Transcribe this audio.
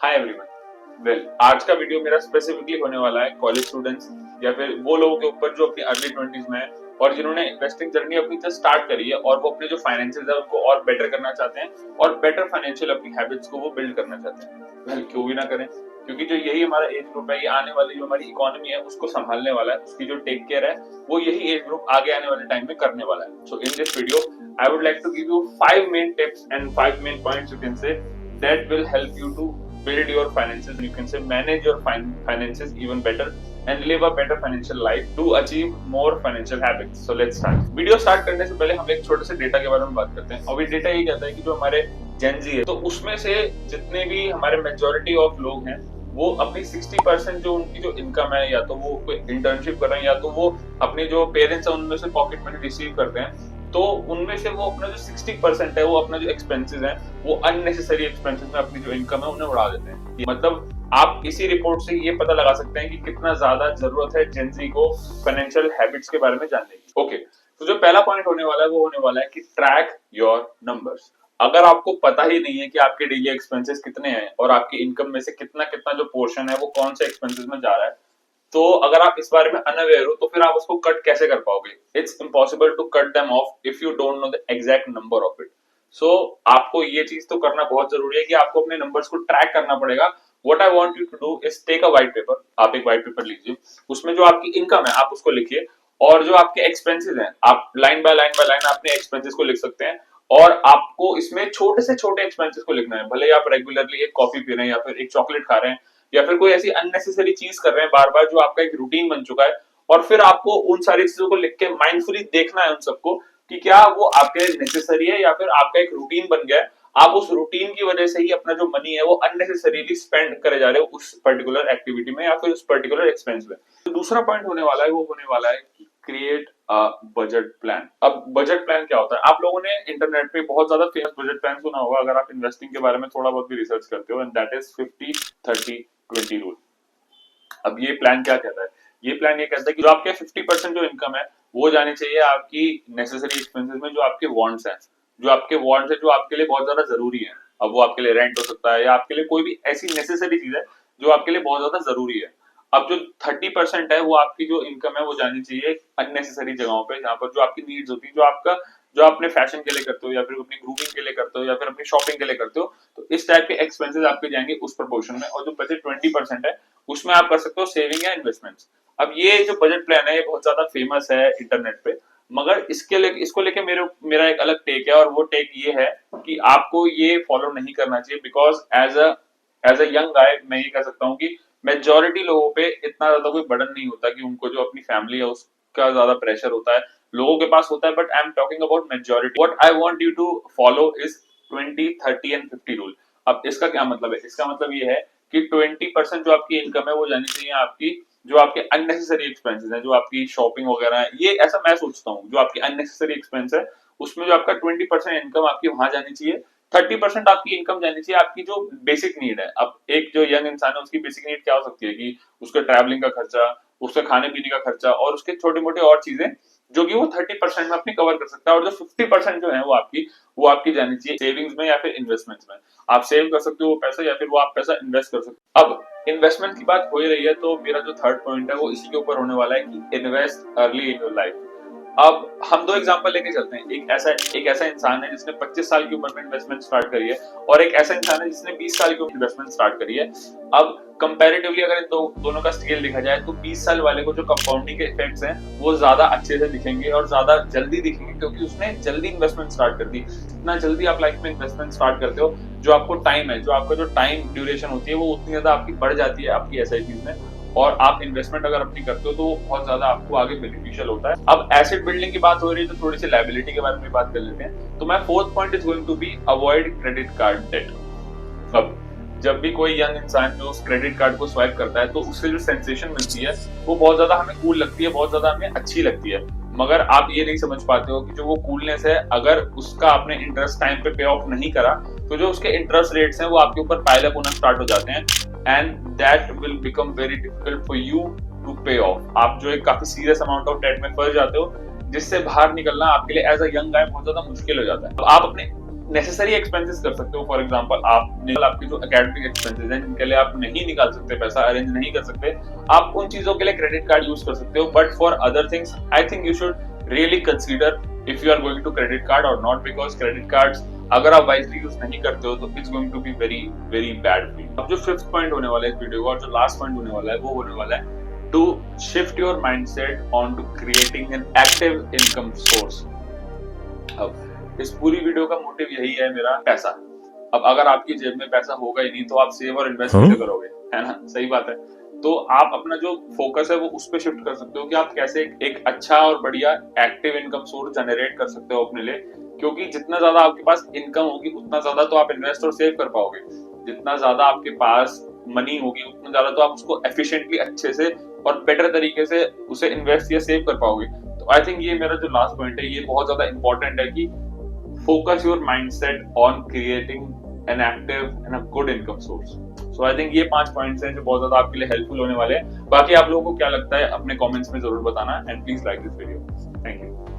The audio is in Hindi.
Hi everyone. आज का वीडियो मेरा स्पेसिफिकली होने वाला है कॉलेज स्टूडेंट्स या फिर वो लोगों के ऊपर जो अपनी अर्ली 20s में है और जिन्होंने इन्वेस्टिंग जर्नी अपनी जस्ट स्टार्ट करी है और वो अपने जो फाइनेंसेस है उनको और बेटर करना चाहते हैं और बेटर फाइनेंशियल अपनी हैबिट्स को वो बिल्ड करना चाहते हैं। क्यों भी ना करें, क्योंकि जो यही हमारा एज ग्रुप है, ये आने वाली जो हमारी इकोनॉमी है उसको संभालने वाला है, उसकी जो टेक केयर है वो यही एज ग्रुप आगे आने वाले टाइम में करने वाला है। So in this video I would like to give you 5 main tips and 5 main points you can say that will help you to build your finances, you can say manage your finances even better and live a better financial life to achieve more financial habits. So let's start. Video start करने से पहले हम एक छोटे से डेटा के बारे में बात करते हैं और ये डेटा ये कहता है कि जो हमारे जेन जी है तो उसमें से जितने भी हमारे मेजॉरिटी ऑफ लोग हैं वो अपनी 60% जो उनकी जो इनकम है, या तो वो कोई इंटर्नशिप कर रहे हैं या तो वो अपने जो पेरेंट्स हैं उनमें से पॉकेट मनी रिसीव करते हैं, तो उनमें से वो अपना जो 60% है वो अपना जो एक्सपेंसेस है वो अननेसेसरी एक्सपेंसेस में अपनी जो इनकम है उन्हें उड़ा देते हैं। मतलब आप इसी रिपोर्ट से ये पता लगा सकते हैं कि कितना ज्यादा जरूरत है जेनजी को फाइनेंशियल हैबिट्स के बारे में जानने की। ओके, तो जो पहला पॉइंट होने वाला है वो होने वाला है कि ट्रैक योर नंबर्स। अगर आपको पता ही नहीं है कि आपके डेली एक्सपेंसेस कितने हैं और आपकी इनकम में से कितना कितना जो पोर्शन है वो कौन से एक्सपेंसेस में जा रहा है, तो अगर आप इस बारे में अनअवेयर हो तो फिर आप उसको कट कैसे कर पाओगे? It's impossible to cut them off if you don't know the exact number of it. So आपको ये चीज तो करना बहुत जरूरी है कि आपको अपने नंबर्स को ट्रैक करना पड़ेगा। What I want you to do is take a white paper. आप एक व्हाइट पेपर लीजिए, उसमें जो आपकी इनकम है आप उसको लिखिए और जो आपके एक्सपेंसेस हैं आप लाइन बाय लाइन अपने एक्सपेंसेस को लिख सकते हैं। और आपको इसमें छोटे से छोटे एक्सपेंसेस को लिखना है, भले ही आप रेगुलरली एक कॉफी पी रहे हैं या फिर एक चॉकलेट खा रहे हैं या फिर कोई ऐसी अननेसेसरी चीज कर रहे हैं बार बार जो आपका एक रूटीन बन चुका है, और फिर आपको उन सारी चीजों को लिख के माइंडफुली देखना है उन सबको कि क्या वो आपके नेसेसरी है या फिर आपका एक रूटीन बन गया है। आप उस रूटीन की वजह से ही अपना जो मनी है वो अननेसेसरीली स्पेंड करे जा रहे हो उस पर्टिकुलर एक्टिविटी में या फिर उस पर्टिकुलर एक्सपेंस में। तो दूसरा पॉइंट होने वाला है वो होने वाला है कि क्रिएट अ बजट प्लान। अब बजट प्लान क्या होता है? आप लोगों ने इंटरनेट पे बहुत ज्यादा फेमस बजट प्लान सुना होगा अगर आप इन्वेस्टिंग के बारे में थोड़ा बहुत भी रिसर्च करते हो, एंड दैट इज 50-30-20 रूल। अब ये प्लान क्या कहता है? ये प्लान ये कहता है कि जो आपके 50% जो इनकम है वो जानी चाहिए आपकी नेसेसरी एक्सपेंसेस में, जो आपके वांट्स हैं, जो आपके वांट्स है, जो आपके लिए बहुत ज्यादा जरूरी है। अब वो आपके लिए रेंट हो सकता है या आपके लिए कोई भी ऐसी नेसेसरी चीज है जो आपके लिए बहुत ज्यादा जरूरी है। अब जो 30% है वो आपकी जो इनकम है वो जानी चाहिए अननेसेसरी जगहों पे, जहां पर जो आपकी नीड्स होती है, जो आपने फैशन के लिए करते हो या फिर अपनी ग्रूमिंग के लिए करते हो या फिर अपनी शॉपिंग के लिए करते हो, तो इस टाइप के एक्सपेंसेस आपके जाएंगे उस प्रोपोर्शन में। और जो बचे 20% है उसमें आप कर सकते हो सेविंग या इन्वेस्टमेंट्स। अब ये जो बजट प्लान है ये बहुत ज्यादा फेमस है इंटरनेट पे, मगर इसको लेके मेरा एक अलग टेक है, और वो टेक ये है कि आपको ये फॉलो नहीं करना चाहिए, because as a young guy मैं ये कह सकता हूँ कि मेजोरिटी लोगों पे इतना ज्यादा कोई बर्डन नहीं होता कि उनको जो अपनी फैमिली है उसका ज्यादा प्रेशर होता है। लोगों के पास होता है, but I am talking about majority. What I want you to follow is 20-30-50 rule. अब इसका क्या मतलब है? इसका मतलब ये है कि 20% जो आपकी इनकम है वो जानी चाहिए आपकी जो आपके अननेसेसरी एक्सपेंसेस है, जो आपकी शॉपिंग वगैरह है, ये ऐसा मैं सोचता हूँ, जो आपकी अननेसेसरी एक्सपेंस है उसमें जो आपका 20% इनकम आपकी वहां जानी चाहिए। 30% आपकी इनकम जानी चाहिए आपकी जो बेसिक नीड है। अब एक जो यंग इंसान है उसकी बेसिक नीड क्या हो सकती है कि उसका ट्रैवलिंग का खर्चा, उसका खाने पीने का खर्चा और उसके छोटे मोटे और चीजें जो कि वो 30% में अपनी कवर कर सकता है। और जो 50% जो है वो आपकी जानी चाहिए सेविंग्स में या फिर इन्वेस्टमेंट्स में। आप सेव कर सकते हो वो पैसा या फिर वो आप पैसा इन्वेस्ट कर सकते हो। अब इन्वेस्टमेंट की बात हो ही रही है तो मेरा जो थर्ड पॉइंट है वो इसी के ऊपर होने वाला है कि invest early in your life. अब हम दो एग्जांपल लेके चलते हैं। एक ऐसा इंसान है जिसने 25 साल की उम्र में इन्वेस्टमेंट स्टार्ट करी है और एक ऐसा इंसान है जिसने 20 साल की उम्र में इन्वेस्टमेंट स्टार्ट करी है। अब कंपैरेटिवली अगर इन दोनों का स्केल देखा जाए तो 20 साल वाले को जो कंपाउंडिंग के इफेक्ट्स हैं वो ज्यादा अच्छे से दिखेंगे और ज्यादा जल्दी दिखेंगे, क्योंकि उसने जल्दी इन्वेस्टमेंट स्टार्ट कर दी। जितना जल्दी आप लाइफ में इन्वेस्टमेंट स्टार्ट करते हो, जो आपको टाइम है, जो आपका जो टाइम ड्यूरेशन होती है वो उतनी ज्यादा आपकी बढ़ जाती है आपकी एसआईपीज में, और आप इन्वेस्टमेंट अगर अपनी करते हो तो बहुत ज्यादा आपको आगे बेनिफिशियल होता है। अब एसेट बिल्डिंग की बात हो रही है तो थोड़ी सी लायबिलिटी के बारे में बात कर लेते हैं। तो मैं fourth point is going to be avoid credit card debt. अब जब भी कोई यंग इंसान जो उस क्रेडिट कार्ड को स्वाइप करता है तो उससे जो सेंसेशन मिलती है वो बहुत ज्यादा हमें कूल लगती है, बहुत ज्यादा हमें अच्छी लगती है, मगर आप ये नहीं समझ पाते हो कि जो वो कूलनेस है अगर उसका आपने इंटरेस्ट टाइम पे पे ऑफ नहीं करा तो जो उसके इंटरेस्ट रेट्स हैं वो आपके ऊपर पाइल अप होना स्टार्ट हो जाते हैं, and that will become very difficult for you to pay off. आप जो एक काफी सीरियस अमाउंट ऑफ डेट में फंस जाते हो जिससे बाहर निकलना आपके लिए एज अ यंग गाय बहुत ज्यादा मुश्किल हो जाता है। तो आप अपने नेसेसरी एक्सपेंसेस कर सकते हो। फॉर एग्जांपल आपके जो एकेडमिक एक्सपेंसेस हैं जिनके लिए आप नहीं निकाल सकते, पैसा अरेंज नहीं कर सकते, आप उन चीजों के लिए क्रेडिट कार्ड यूज कर सकते हो। But for other things I think you should really consider if you are going to credit card और नॉट, बिकॉज क्रेडिट कार्ड्स अगर आप वाइजली यूज नहीं करते हो तो it's going to be very very bad for you. अब जो फिफ्थ पॉइंट होने वाला है इस वीडियो का और जो लास्ट पॉइंट होने वाला है वो होने वाला है to shift your mindset on to creating an active income source. अब इस पूरी वीडियो का मोटिव यही है मेरा, पैसा। अब अगर आपकी जेब में पैसा होगा ही नहीं तो आप सेव और इन्वेस्ट कैसे करोगे, है ना? सही बात है। तो आप अपना जो फोकस है वो उस पर शिफ्ट कर सकते हो कि आप कैसे एक अच्छा और बढ़िया एक्टिव इनकम सोर्स जनरेट कर सकते हो अपने लिए, क्योंकि जितना ज्यादा आपके पास इनकम होगी उतना ज्यादा तो आप इन्वेस्ट और सेव कर पाओगे। जितना ज्यादा आपके पास मनी होगी उतना ज्यादा तो आप उसको एफिशिएंटली अच्छे से और बेटर तरीके से उसे इन्वेस्ट या सेव कर पाओगे। तो आई थिंक ये मेरा जो लास्ट पॉइंट है ये बहुत ज्यादा इंपॉर्टेंट है कि focus your mindset on creating an active and a good income source. So I think ये 5 पॉइंट्स हैं जो बहुत ज्यादा आपके लिए हेल्पफुल होने वाले हैं। बाकी आप लोगों को क्या लगता है अपने कमेंट्स में जरूर बताना, and please like this video. Thank you.